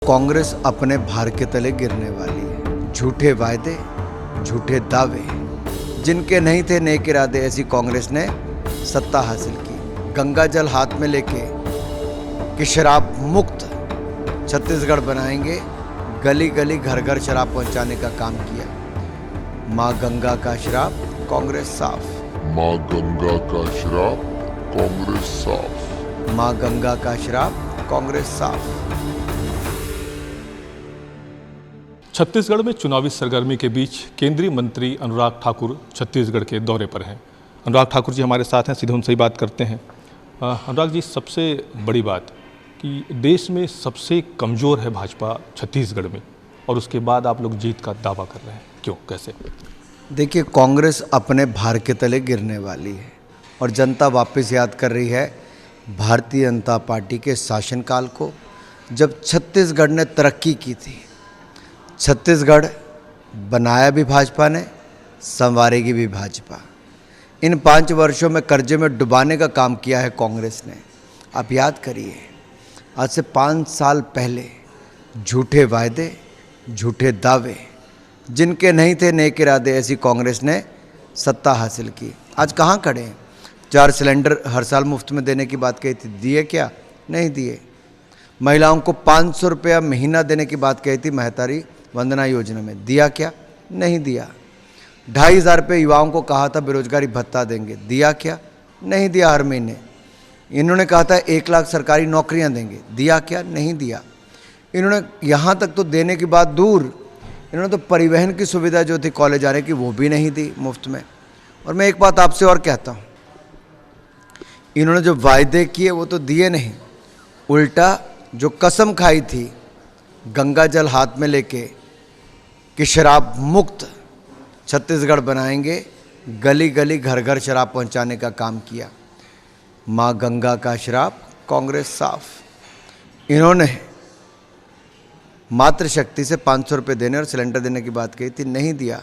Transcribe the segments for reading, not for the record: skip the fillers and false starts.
कांग्रेस अपने भार के तले गिरने वाली है। झूठे वायदे, झूठे दावे, जिनके नहीं थे नेक इरादे, ऐसी कांग्रेस ने सत्ता हासिल की। गंगा जल हाथ में लेके कि शराब मुक्त छत्तीसगढ़ बनाएंगे, गली गली घर घर शराब पहुंचाने का काम किया। माँ गंगा का श्राप, कांग्रेस साफ। माँ गंगा का श्राप, कांग्रेस साफ। माँ गंगा का श्राप, कांग्रेस साफ। छत्तीसगढ़ में चुनावी सरगर्मी के बीच केंद्रीय मंत्री अनुराग ठाकुर छत्तीसगढ़ के दौरे पर हैं। अनुराग ठाकुर जी हमारे साथ हैं, सीधे उनसे ही बात करते हैं। अनुराग जी, सबसे बड़ी बात कि देश में सबसे कमज़ोर है भाजपा छत्तीसगढ़ में, और उसके बाद आप लोग जीत का दावा कर रहे हैं, क्यों, कैसे? देखिए, कांग्रेस अपने भार के तले गिरने वाली है और जनता वापस याद कर रही है भारतीय जनता पार्टी के शासनकाल को, जब छत्तीसगढ़ ने तरक्की की थी। छत्तीसगढ़ बनाया भी भाजपा ने, संवारेगी भी भाजपा। इन 5 वर्षों में कर्जे में डुबाने का काम किया है कांग्रेस ने। आप याद करिए, आज से 5 साल पहले झूठे वायदे, झूठे दावे, जिनके नहीं थे नेक इरादे, ऐसी कांग्रेस ने सत्ता हासिल की। आज कहाँ खड़े हैं? 4 सिलेंडर हर साल मुफ्त में देने की बात कही थी, दिए क्या? नहीं दिए। महिलाओं को 500 रुपया महीना देने की बात कही थी महतारी वंदना योजना में, दिया क्या? नहीं दिया। 2500 रुपये युवाओं को कहा था बेरोजगारी भत्ता देंगे, दिया क्या? नहीं दिया। हर महीने इन्होंने कहा था 1 लाख सरकारी नौकरियां देंगे, दिया क्या? नहीं दिया। इन्होंने यहाँ तक तो देने की बात दूर, इन्होंने तो परिवहन की सुविधा जो थी कॉलेज आने की, वो भी नहीं दी मुफ्त में। और मैं एक बात आपसे और कहता हूँ, इन्होंने जो वायदे किए वो तो दिए नहीं, उल्टा जो कसम खाई थी गंगा जल हाथ में लेके कि शराब मुक्त छत्तीसगढ़ बनाएंगे, गली गली घर घर शराब पहुंचाने का काम किया। माँ गंगा का श्राप, कांग्रेस साफ। इन्होंने मातृ शक्ति से 500 रुपये देने और सिलेंडर देने की बात कही थी, नहीं दिया।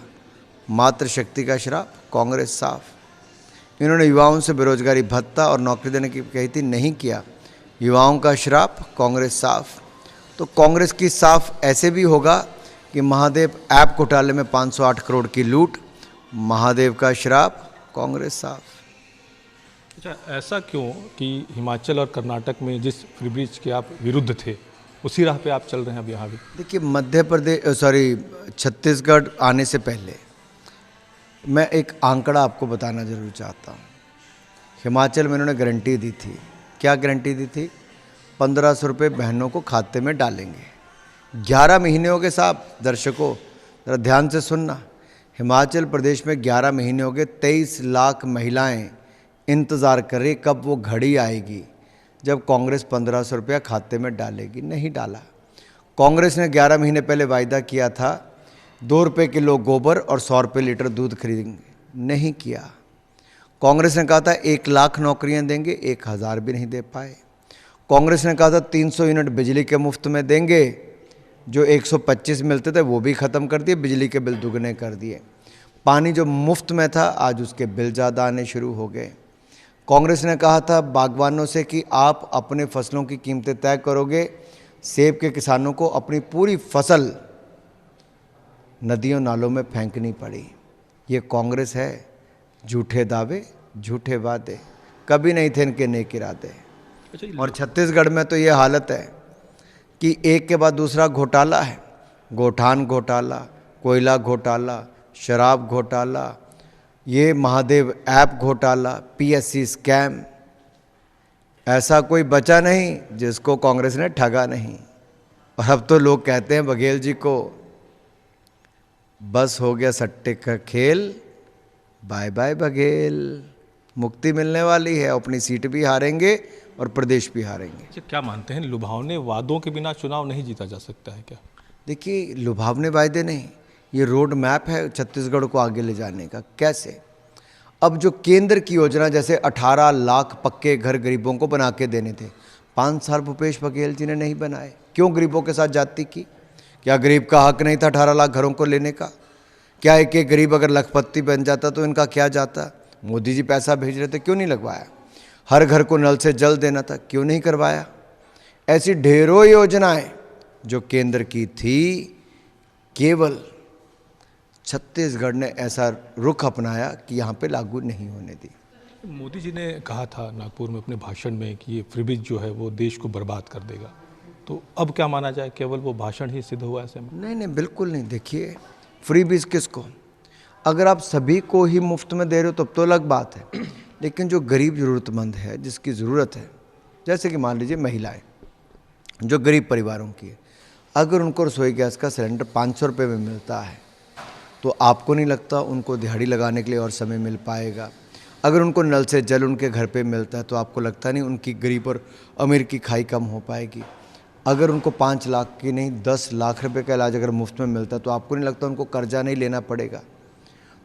मातृ शक्ति का श्राप, कांग्रेस साफ। इन्होंने युवाओं से बेरोजगारी भत्ता और नौकरी देने की कही थी, नहीं किया। युवाओं का श्राप, कांग्रेस साफ। तो कांग्रेस की साफ ऐसे भी होगा कि महादेव ऐप घोटाले में 508 करोड़ की लूट, महादेव का श्राप, कांग्रेस साफ। अच्छा, ऐसा क्यों कि हिमाचल और कर्नाटक में जिस फ्री ब्रिज के आप विरुद्ध थे, उसी राह पे आप चल रहे हैं अब यहाँ भी? देखिए, छत्तीसगढ़ आने से पहले मैं एक आंकड़ा आपको बताना जरूर चाहता हूँ। हिमाचल में इन्होंने गारंटी दी थी। क्या गारंटी दी थी? 1500 रुपये बहनों को खाते में डालेंगे। 11 महीने हो गए साहब। दर्शकों ज़रा ध्यान से सुनना, हिमाचल प्रदेश में 11 महीने हो गए। 23 लाख महिलाएं इंतज़ार कर रही कब वो घड़ी आएगी जब कांग्रेस 1500 रुपया खाते में डालेगी। नहीं डाला। कांग्रेस ने 11 महीने पहले वायदा किया था 2 रुपये किलो गोबर और 100 रुपये लीटर दूध खरीदेंगे, नहीं किया। कांग्रेस ने कहा था 1 लाख नौकरियां देंगे, 1000 भी नहीं दे पाए। कांग्रेस ने कहा था 300 यूनिट बिजली के मुफ्त में देंगे, जो 125 मिलते थे वो भी ख़त्म कर दिए, बिजली के बिल दुगने कर दिए। पानी जो मुफ्त में था, आज उसके बिल ज़्यादा आने शुरू हो गए। कांग्रेस ने कहा था बागवानों से कि आप अपने फसलों की कीमतें तय करोगे। सेब के किसानों को अपनी पूरी फसल नदियों नालों में फेंकनी पड़ी। ये कांग्रेस है। झूठे दावे, झूठे वादे, कभी नहीं थे इनके नेक इरादे। और छत्तीसगढ़ में तो ये हालत है कि एक के बाद दूसरा घोटाला है। गोठान घोटाला, कोयला घोटाला, शराब घोटाला, ये महादेव ऐप घोटाला, पीएससी स्कैम। ऐसा कोई बचा नहीं जिसको कांग्रेस ने ठगा नहीं। और अब तो लोग कहते हैं बघेल जी को, बस हो गया सट्टे का खेल, बाय बाय बघेल। मुक्ति मिलने वाली है, अपनी सीट भी हारेंगे और प्रदेश भी हारेंगे। अच्छा, क्या मानते हैं लुभावने वादों के बिना चुनाव नहीं जीता जा सकता है क्या? देखिए, लुभावने वायदे नहीं, ये रोड मैप है छत्तीसगढ़ को आगे ले जाने का। कैसे? अब जो केंद्र की योजना, जैसे 18 लाख पक्के घर गरीबों को बना के देने थे, 5 साल भूपेश बघेल जी ने नहीं बनाए। क्यों गरीबों के साथ जाति की? क्या गरीब का हक नहीं था 18 लाख घरों को लेने का? क्या एक एक गरीब अगर लखपति बन जाता तो इनका क्या जाता? मोदी जी पैसा भेज रहे थे, क्यों नहीं लगवाया? हर घर को नल से जल देना था, क्यों नहीं करवाया? ऐसी ढेरों योजनाएं जो केंद्र की थी, केवल छत्तीसगढ़ ने ऐसा रुख अपनाया कि यहाँ पे लागू नहीं होने दी। मोदी जी ने कहा था नागपुर में अपने भाषण में कि ये फ्रीबीज जो है वो देश को बर्बाद कर देगा, तो अब क्या माना जाए, केवल वो भाषण ही सिद्ध हुआ ऐसे में? नहीं, बिल्कुल नहीं। देखिए, फ्रीबीज किसको? अगर आप सभी को ही मुफ्त में दे रहे हो तब तो अलग बात है, लेकिन जो गरीब ज़रूरतमंद है, जिसकी ज़रूरत है, जैसे कि मान लीजिए महिलाएं जो गरीब परिवारों की है, अगर उनको रसोई गैस का सिलेंडर 500 रुपये में मिलता है तो आपको नहीं लगता उनको दिहाड़ी लगाने के लिए और समय मिल पाएगा? अगर उनको नल से जल उनके घर पे मिलता है तो आपको लगता नहीं उनकी गरीब और अमीर की खाई कम हो पाएगी? अगर उनको 5 लाख की नहीं 10 लाख रुपए का इलाज अगर मुफ्त में मिलता है तो आपको नहीं लगता उनको कर्जा नहीं लेना पड़ेगा?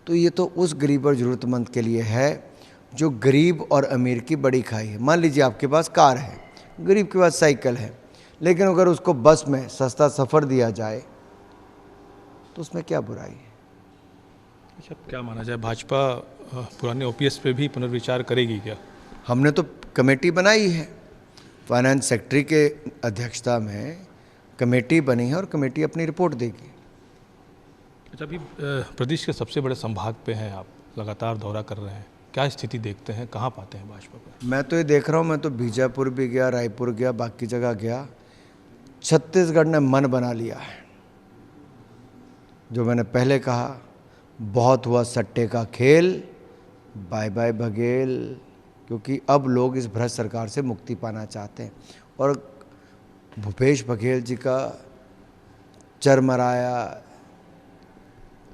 तो ये तो उस गरीब और ज़रूरतमंद के लिए है जो गरीब और अमीर की बड़ी खाई है। मान लीजिए आपके पास कार है, गरीब के पास साइकिल है, लेकिन अगर उसको बस में सस्ता सफ़र दिया जाए तो उसमें क्या बुराई है? अच्छा, क्या माना जाए, भाजपा पुराने ओपीएस पे भी पुनर्विचार करेगी क्या? हमने तो कमेटी बनाई है, फाइनेंस सेक्रेटरी के अध्यक्षता में कमेटी बनी है और कमेटी अपनी रिपोर्ट देगी। अच्छा, अभी प्रदेश के सबसे बड़े संभाग पे हैं आप, लगातार दौरा कर रहे हैं, क्या स्थिति देखते हैं, कहाँ पाते हैं भाजपा को? मैं तो ये देख रहा हूँ, मैं तो बीजापुर भी गया, रायपुर गया, बाकी जगह गया। छत्तीसगढ़ ने मन बना लिया है। जो मैंने पहले कहा, बहुत हुआ सट्टे का खेल, बाय बाय बघेल, क्योंकि अब लोग इस भ्रष्ट सरकार से मुक्ति पाना चाहते हैं। और भूपेश बघेल जी का चरमराया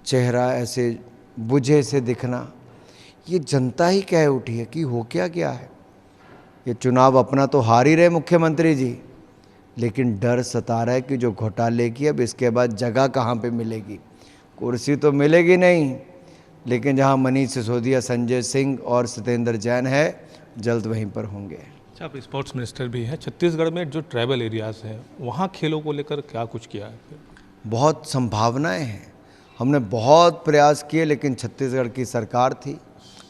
चेहरा, ऐसे बुझे से दिखना, ये जनता ही कह उठी है कि हो क्या गया है। ये चुनाव अपना तो हार ही रहे मुख्यमंत्री जी, लेकिन डर सता रहा है कि जो घोटाले की अब इसके बाद जगह कहाँ पे मिलेगी। कुर्सी तो मिलेगी नहीं, लेकिन जहाँ मनीष सिसोदिया, संजय सिंह और सत्येंद्र जैन है, जल्द वहीं पर होंगे। अच्छा, आप स्पोर्ट्स मिनिस्टर भी हैं, छत्तीसगढ़ में जो ट्राइबल एरियाज़ हैं वहाँ खेलों को लेकर क्या कुछ किया है? बहुत संभावनाएं हैं, हमने बहुत प्रयास किए, लेकिन छत्तीसगढ़ की सरकार थी,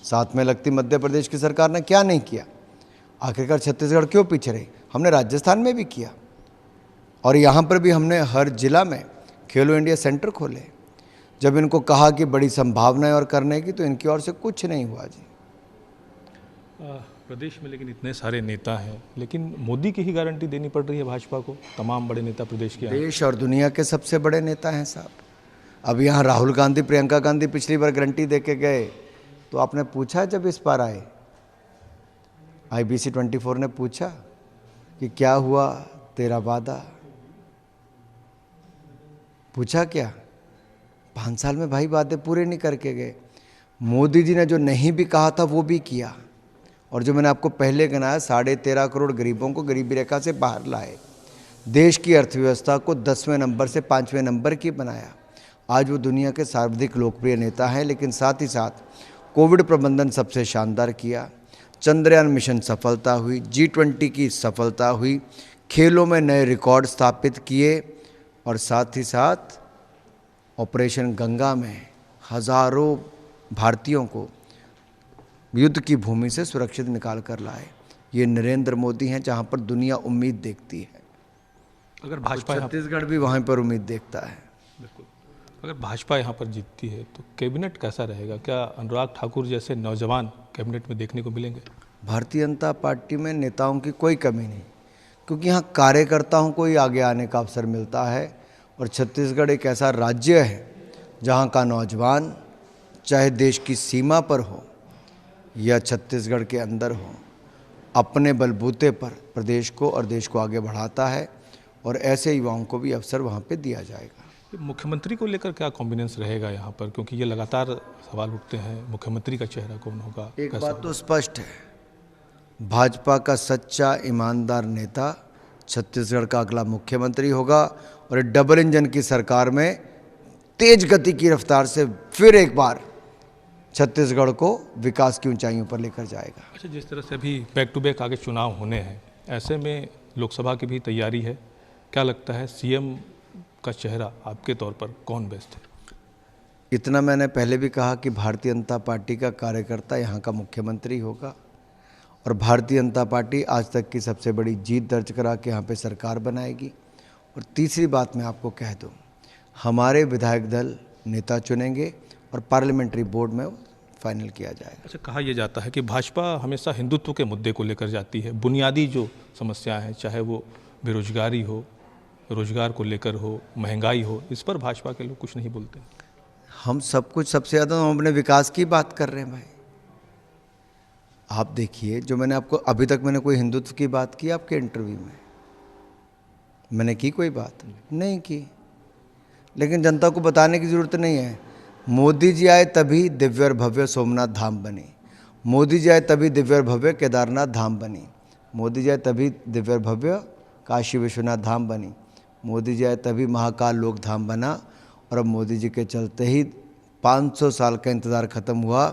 साथ में लगती मध्य प्रदेश की सरकार ने क्या नहीं किया। आखिरकार छत्तीसगढ़ क्यों पीछे रही? हमने राजस्थान में भी किया और यहाँ पर भी हमने हर जिला में खेलो इंडिया सेंटर खोले। जब इनको कहा कि बड़ी संभावनाएं और करने की, तो इनकी ओर से कुछ नहीं हुआ जी। प्रदेश में लेकिन इतने सारे नेता हैं, लेकिन मोदी की ही गारंटी देनी पड़ रही है भाजपा को। तमाम बड़े नेता प्रदेश के देश और दुनिया के सबसे बड़े नेता हैं साहब। अब यहाँ राहुल गांधी, प्रियंका गांधी पिछली बार गारंटी दे के गए, तो आपने पूछा जब इस बार आए, IBC 24 ने पूछा कि क्या हुआ तेरा वादा? पूछा क्या? 5 साल में भाई वादे पूरे नहीं करके गए। मोदी जी ने जो नहीं भी कहा था वो भी किया, और जो मैंने आपको पहले गिनाया, 13.5 करोड़ गरीबों को गरीबी रेखा से बाहर लाए, देश की अर्थव्यवस्था को 10वें नंबर से 5वें नंबर की बनाया। आज वो दुनिया के सर्वाधिक लोकप्रिय नेता हैं, लेकिन साथ ही साथ कोविड प्रबंधन सबसे शानदार किया, चंद्रयान मिशन सफलता हुई, G20 की सफलता हुई, खेलों में नए रिकॉर्ड स्थापित किए, और साथ ही साथ ऑपरेशन गंगा में हज़ारों भारतीयों को युद्ध की भूमि से सुरक्षित निकाल कर लाए। ये नरेंद्र मोदी हैं, जहाँ पर दुनिया उम्मीद देखती है। अगर भाजपा, छत्तीसगढ़ भी वहीं पर उम्मीद देखता है। बिल्कुल, अगर भाजपा यहाँ पर जीतती है तो कैबिनेट कैसा रहेगा? क्या अनुराग ठाकुर जैसे नौजवान कैबिनेट में देखने को मिलेंगे? भारतीय जनता पार्टी में नेताओं की कोई कमी नहीं, क्योंकि यहाँ कार्यकर्ताओं को ही आगे आने का अवसर मिलता है। और छत्तीसगढ़ एक ऐसा राज्य है जहाँ का नौजवान, चाहे देश की सीमा पर हो या छत्तीसगढ़ के अंदर हो, अपने बलबूते पर प्रदेश को और देश को आगे बढ़ाता है, और ऐसे युवाओं को भी अवसर वहाँ पे दिया जाएगा। मुख्यमंत्री को लेकर क्या कॉम्बिनेशन रहेगा यहाँ पर, क्योंकि ये लगातार सवाल उठते हैं, मुख्यमंत्री का चेहरा कौन होगा? एक बात तो स्पष्ट है, भाजपा का सच्चा ईमानदार नेता छत्तीसगढ़ का अगला मुख्यमंत्री होगा, और डबल इंजन की सरकार में तेज गति की रफ्तार से फिर एक बार छत्तीसगढ़ को विकास की ऊंचाइयों पर लेकर जाएगा। अच्छा, जिस तरह से अभी बैक टू बैक आगे चुनाव होने हैं, ऐसे में लोकसभा की भी तैयारी है, क्या लगता है सीएम का चेहरा आपके तौर पर कौन बेस्ट है? इतना मैंने पहले भी कहा कि भारतीय जनता पार्टी का कार्यकर्ता यहाँ का मुख्यमंत्री होगा, और भारतीय जनता पार्टी आज तक की सबसे बड़ी जीत दर्ज करा के यहाँ पे सरकार बनाएगी, और तीसरी बात मैं आपको कह दूं, हमारे विधायक दल नेता चुनेंगे और पार्लियामेंट्री बोर्ड में फाइनल किया जाएगा। अच्छा, कहा यह जाता है कि भाजपा हमेशा हिंदुत्व के मुद्दे को लेकर जाती है। बुनियादी जो समस्याएं हैं, चाहे वो बेरोजगारी हो, रोजगार को लेकर हो, महंगाई हो, इस पर भाजपा के लोग कुछ नहीं बोलते। हम सब कुछ, सबसे ज़्यादा हम अपने विकास की बात कर रहे हैं भाई। आप देखिए, जो मैंने आपको अभी तक मैंने कोई हिंदुत्व की बात की आपके इंटरव्यू में? मैंने की कोई बात? नहीं की। लेकिन जनता को बताने की ज़रूरत नहीं है। मोदी जी आए तभी दिव्य और भव्य सोमनाथ धाम बनी। मोदी जी आए तभी दिव्य और भव्य केदारनाथ धाम बनी। मोदी जी आए तभी दिव्य और भव्य काशी विश्वनाथ धाम बनी। मोदी जी आए तभी महाकाल लोक धाम बना। और अब मोदी जी के चलते ही 500 साल का इंतज़ार ख़त्म हुआ,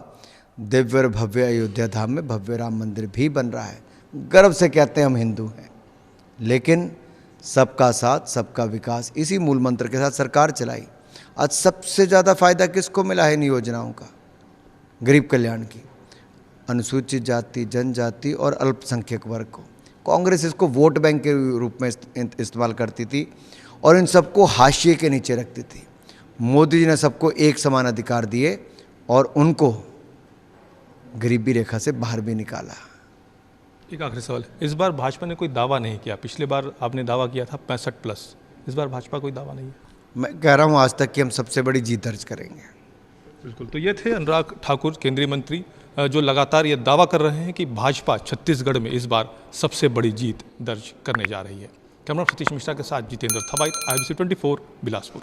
दिव्य और भव्य अयोध्या धाम में भव्य राम मंदिर भी बन रहा है। गर्व से कहते हैं हम हिंदू हैं, लेकिन सबका साथ सबका विकास, इसी मूल मंत्र के साथ सरकार चलाई। आज सबसे ज़्यादा फायदा किसको मिला है इन योजनाओं का? गरीब कल्याण की, अनुसूचित जाति, जनजाति और अल्पसंख्यक वर्ग को। कांग्रेस इसको वोट बैंक के रूप में इस्तेमाल करती थी और इन सबको हाशिए के नीचे रखती थी। मोदी जी ने सबको एक समान अधिकार दिए और उनको गरीबी रेखा से बाहर भी निकाला। एक आखिरी सवाल, इस बार भाजपा ने कोई दावा नहीं किया। पिछले बार आपने दावा किया था 65+, इस बार भाजपा कोई दावा नहीं है। मैं कह रहा हूँ आज तक कि हम सबसे बड़ी जीत दर्ज करेंगे। बिल्कुल। तो ये थे अनुराग ठाकुर, केंद्रीय मंत्री, जो लगातार ये दावा कर रहे हैं कि भाजपा छत्तीसगढ़ में इस बार सबसे बड़ी जीत दर्ज करने जा रही है। कैमरा सतीश मिश्रा के साथ जितेंद्र थबाइत, IBC 24, बिलासपुर।